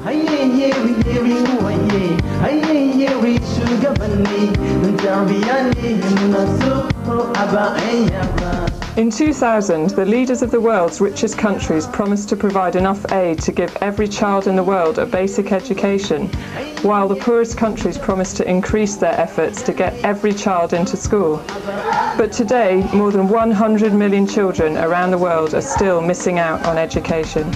In 2000, the leaders of the world's richest countries promised to provide enough aid to give every child in the world a basic education, while the poorest countries promised to increase their efforts to get every child into school. But today, more than 100 million children around the world are still missing out on education.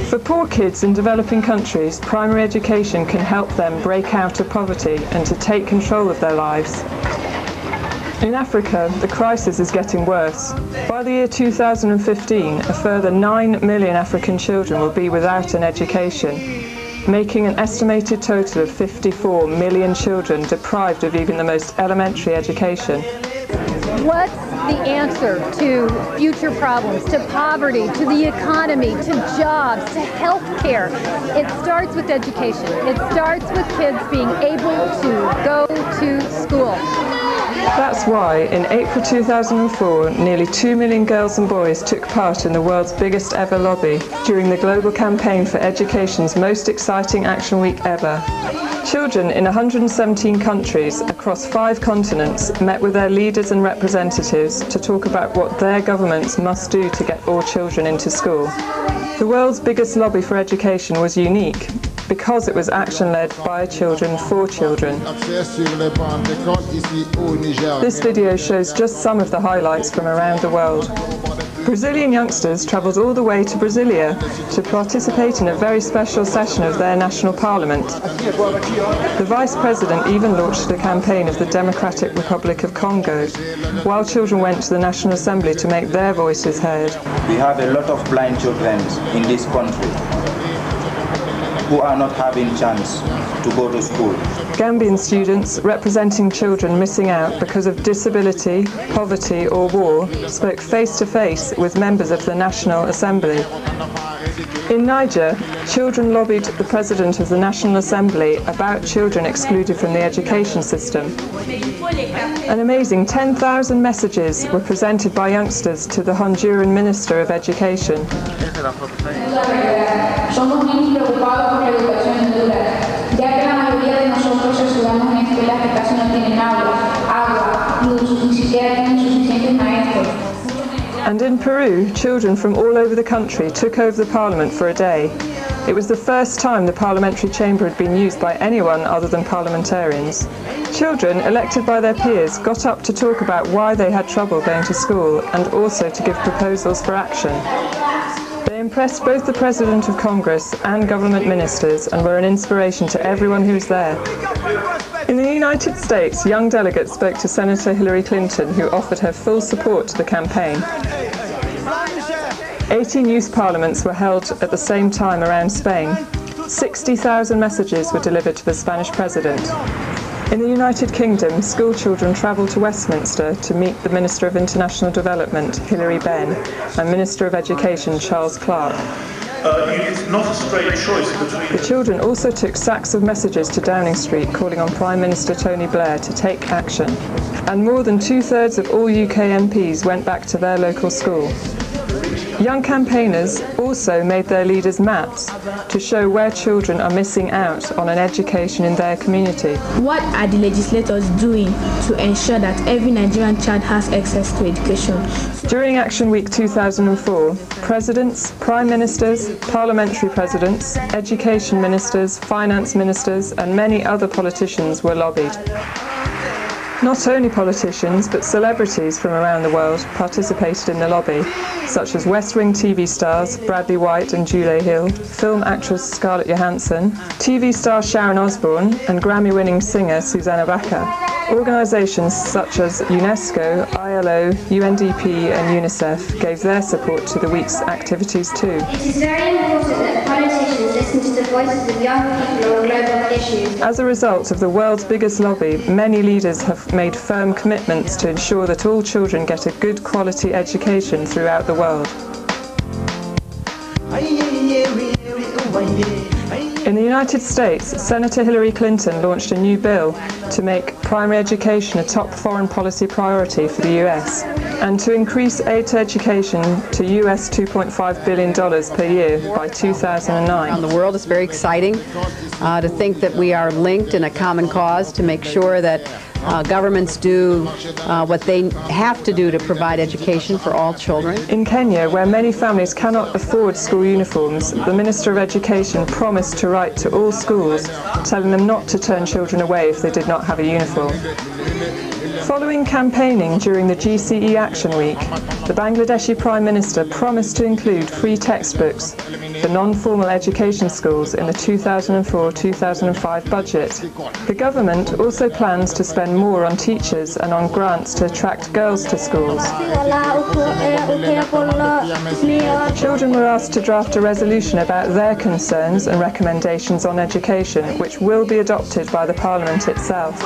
For poor kids in developing countries, primary education can help them break out of poverty and to take control of their lives. In Africa, the crisis is getting worse. By the year 2015, a further 9 million African children will be without an education, making an estimated total of 54 million children deprived of even the most elementary education. What's the answer to future problems, to poverty, to the economy, to jobs, to health care? It starts with education. It starts with kids being able to go to school. That's why, in April 2004, nearly 2 million girls and boys took part in the world's biggest ever lobby during the global campaign for education's most exciting Action Week ever. Children in 117 countries across 5 continents met with their leaders and representatives to talk about what their governments must do to get all children into school. The world's biggest lobby for education was unique because it was action led by children for children. This video shows just some of the highlights from around the world. Brazilian youngsters travelled all the way to Brasilia to participate in a very special session of their national parliament. The vice president even launched a campaign of the Democratic Republic of Congo, while children went to the National Assembly to make their voices heard. We have a lot of blind children in this country who are not having chance to go to school. Gambian students representing children missing out because of disability, poverty or war spoke face to face with members of the National Assembly. In Niger, children lobbied the President of the National Assembly about children excluded from the education system. An amazing 10,000 messages were presented by youngsters to the Honduran Minister of Education. Somos niños preocupados por la educación en Honduras, ya que la mayoría de nosotros estudiamos en escuelas que casi no tienen agua, luz, ni siquiera tienen suficientes maestros. And in Peru, children from all over the country took over the parliament for a day. It was the first time the parliamentary chamber had been used by anyone other than parliamentarians. Children, elected by their peers, got up to talk about why they had trouble going to school and also to give proposals for action. They impressed both the President of Congress and government ministers and were an inspiration to everyone who was there. In the United States, young delegates spoke to Senator Hillary Clinton, who offered her full support to the campaign. 18 youth parliaments were held at the same time around Spain. 60,000 messages were delivered to the Spanish president. In the United Kingdom, school children travelled to Westminster to meet the Minister of International Development, Hilary Benn, and Minister of Education, Charles Clarke. It's not a straight choice between... The children also took sacks of messages to Downing Street calling on Prime Minister Tony Blair to take action. And more than 2/3 of all UK MPs went back to their local school. Young campaigners also made their leaders maps to show where children are missing out on an education in their community. What are the legislators doing to ensure that every Nigerian child has access to education? During Action Week 2004, presidents, prime ministers, parliamentary presidents, education ministers, finance ministers, and many other politicians were lobbied. Not only politicians, but celebrities from around the world participated in the lobby, such as West Wing TV stars Bradley White and Julie Hill, film actress Scarlett Johansson, TV star Sharon Osbourne, and Grammy-winning singer Susanna Bakker. Organisations such as UNESCO, ILO, UNDP and UNICEF gave their support to the week's activities too. It is very important that politicians listen to the voices of young people on global issues. As a result of the world's biggest lobby, many leaders have made firm commitments to ensure that all children get a good quality education throughout the world. In the United States, Senator Hillary Clinton launched a new bill to make primary education a top foreign policy priority for the US. and to increase aid to education to US $2.5 billion per year by 2009. Around the world, it's very exciting to think that we are linked in a common cause to make sure that governments do what they have to do to provide education for all children. In Kenya, where many families cannot afford school uniforms, the Minister of Education promised to write to all schools, telling them not to turn children away if they did not have a uniform. Following campaigning during the GCE Action Week, the Bangladeshi Prime Minister promised to include free textbooks for non-formal education schools in the 2004-2005 budget. The government also plans to spend more on teachers and on grants to attract girls to schools. Children were asked to draft a resolution about their concerns and recommendations on education, which will be adopted by the Parliament itself.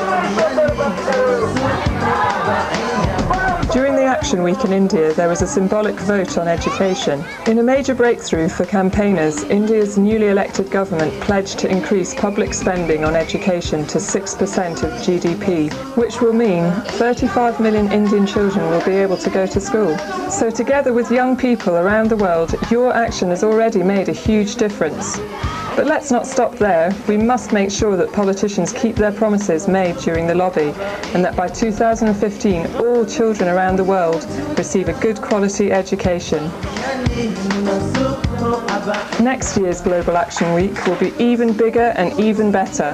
During the Action Week in India, there was a symbolic vote on education. In a major breakthrough for campaigners, India's newly elected government pledged to increase public spending on education to 6% of GDP, which will mean 35 million Indian children will be able to go to school. So together with young people around the world, your action has already made a huge difference. But let's not stop there. We must make sure that politicians keep their promises made during the lobby, and that by 2015 all children around the world receive a good quality education. Next year's Global Action Week will be even bigger and even better.